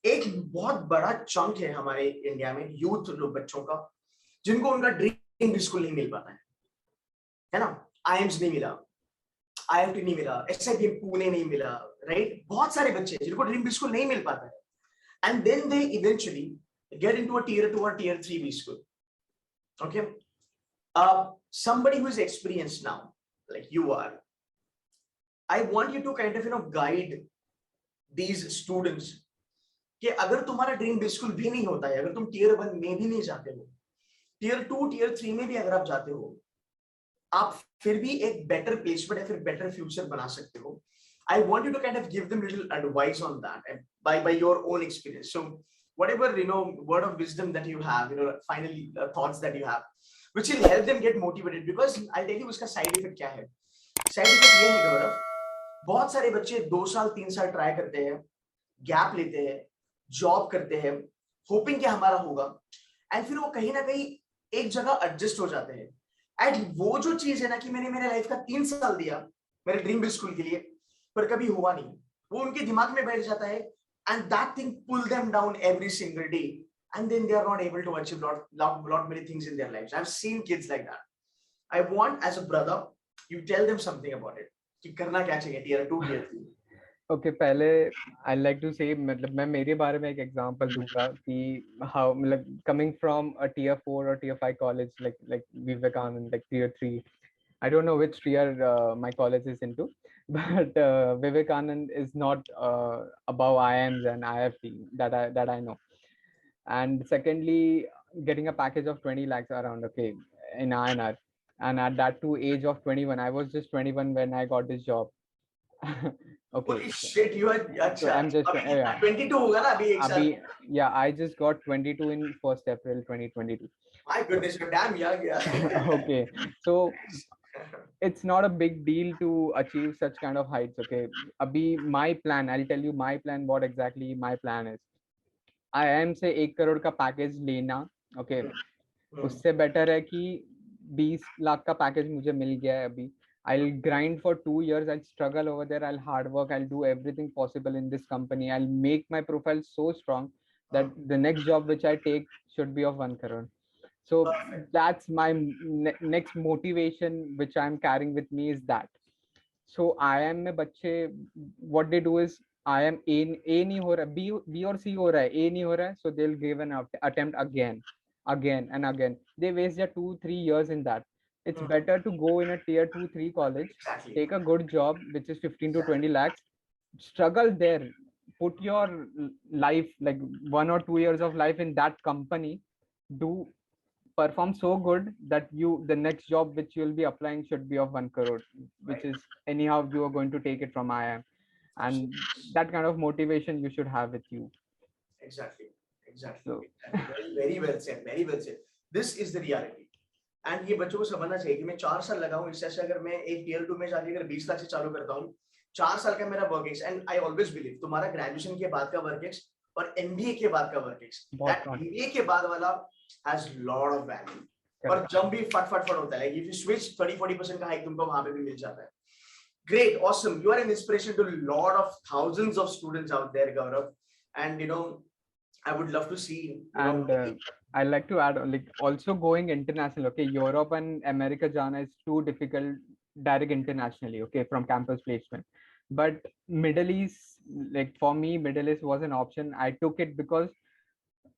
एक बहुत बड़ा चंक है हमारे इंडिया में यूथ लोग बच्चों का जिनको उनका ड्रीम बिल्कुल नहीं मिल पाता है ना। आईएम्स नहीं मिला, आईआईटी नहीं मिला, एसआईबी पुणे नहीं मिला, राइट। बहुत सारे बच्चे जिनको ड्रीम बिल्कुल नहीं मिल पाता है and then they eventually get into a tier 2 or tier 3 B school. Okay. Somebody who is experienced now, like you are, I want you to kind of guide these students कि अगर तुम्हारा dream बिल्कुल भी नहीं होता है, अगर तुम टियर 1 में भी नहीं जाते हो, टियर 2 टियर 3 में भी अगर आप जाते हो, आप फिर भी एक बेटर प्लेसमेंट या फिर बेटर फ्यूचर बना सकते हो. I want you to kind of give them little advice on that and by your own experience. So whatever word of wisdom that you have, finally thoughts that you have, which will help them get motivated. Because I'll tell you उसका side effect क्या है. Side effect ये है गौरव, बहुत सारे बच्चे 2 साल 3 साल ट्राई करते हैं, गैप लेते हैं, जॉब करते हैं, होपिंग कि हमारा होगा, एंड फिर वो कहीं ना कहीं एक जगह एडजस्ट हो जाते हैं. एंड वो जो चीज है ना कि मैंने मेरे लाइफ का 3 साल दिया मेरे ड्रीम बिल स्कूल के लिए, पर कभी हुआ नहीं, वो उनके दिमाग में बैठ जाता है, and that thing pull them down every single day, and then they are not able to achieve lot many things in their lives. I've seen kids like that. I want as a brother you tell them something about it कि करना क्या चाहिए tier 2 tier 3. Okay पहले I like to से मतलब मैं मेरे बारे में एक एग्जांपल दूंगा कि हाउ मतलब कमिंग फ्रॉम अ टियर 4 और tier 5 college like Vivekananda like tier 3. I don't know which tier my college is into, but Vivekanand is not above IIMs and IFT that I know. And secondly, getting a package of 20 lakhs around, okay, in INR, and at that too age of 21. I was just 21 when I got this job. Okay. Holy shit, you are So I'm just अभी yeah. 22 होगा ना अभी एक साल. Yeah, I just got 22 in 1st April 2022. My goodness, you're damn young, yeah. Okay, so it's not a big deal to achieve such kind of heights. Okay, abhi my plan, I'll tell you my plan, what exactly my plan is. I am से 1 करोड़ का package लेना, okay, उससे better है कि 20 लाख का package मुझे मिल गया है अभी. I'll grind for 2 years. I'll struggle over there. I'll hard work. I'll do everything possible in this company. I'll make my profile so strong that the next job which I take should be of 1 crore. So that's my next motivation which I'm carrying with me is that. So IIM में बच्चे what they do is IIM A नहीं हो रहा, B और C हो रहा है, A नहीं हो रहा है, so they'll give an attempt again and again. They waste their 2-3 years in that. It's better to go in a tier 2-3 college, take a good job which is 15 to 20 lakhs, struggle there, put your life like 1 or 2 years of life in that company, do perform so good that the next job which you'll be applying should be of 1 crore, which is anyhow you are going to take it from IIM, and that kind of motivation you should have with you. Exactly. So, very well said, very well said. This is the reality. And ये बच्चों को समझना चाहिए कि मैं 4 साल लगाऊं इससे अच्छा अगर मैं एक टियर 2 में जाके अगर 20 लाख से चालू करता हूं, 4 साल का मेरा work ex, and I always believe तुम्हारा ग्रेजुएशन के बाद का वर्क एक्स और एमबीए के बाद का वर्क एक्स, दैट एमबीए के बाद वाला हैज लॉट ऑफ वैल्यू, और जंप भी फट होता है. इफ यू स्विच 30-40% का हाइक तुमको वहां पे भी मिल जाता है. Great, awesome. You are an inspiration to a lot of thousands of students out there, Gaurav. And I would love to see. And I like to add, like also going international. Okay, Europe and America jana is too difficult direct internationally. Okay, from campus placement, but Middle East, like for me, Middle East was an option. I took it because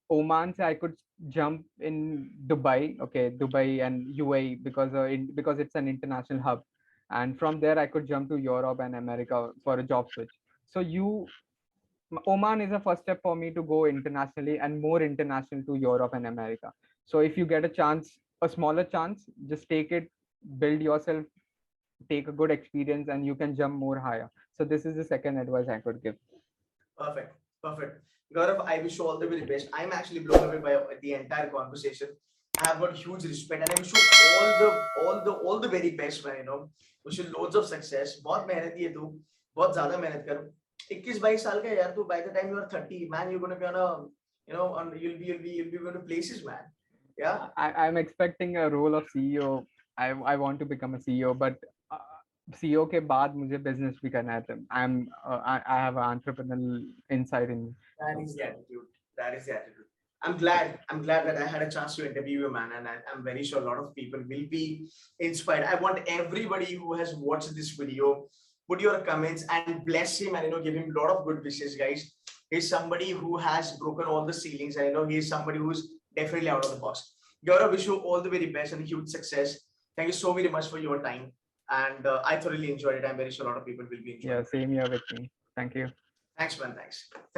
Oman se I could jump in Dubai. Okay, Dubai and UAE because it's an international hub, and from there I could jump to Europe and America for a job switch. So Oman is a first step for me to go internationally and more international to Europe and America. So if you get a chance, a smaller chance, just take it, build yourself, take a good experience, and you can jump more higher. So this is the second advice I could give. Perfect. Gaurav, I wish you all the very best. I'm actually blown away by the entire conversation. I have got huge respect, and I wish you all the very best, man. Wish you loads of success. बहुत मेहनती है तू, बहुत ज़्यादा मेहनत कर. 21-22 साल का यार तू. By the time you are 30, man, you're gonna be on a, you'll be going to places, man. Yeah. I'm expecting a role of CEO. I want to become a CEO, but CEO के बाद मुझे business भी करना है. I have an entrepreneurial insight in me. That is the attitude. That is the attitude. I'm glad. I'm glad that I had a chance to interview you, man, and I'm very sure a lot of people will be inspired. I want everybody who has watched this video put your comments and bless him, and give him a lot of good wishes, guys. He's somebody who has broken all the ceilings, and he's somebody who's definitely out of the box. Gaurav, wish you all the very best and huge success. Thank you so very much for your time, and I thoroughly enjoyed it. I'm very sure a lot of people will be enjoying. Yeah, same here with me. Thank you. Thanks, man. Thanks.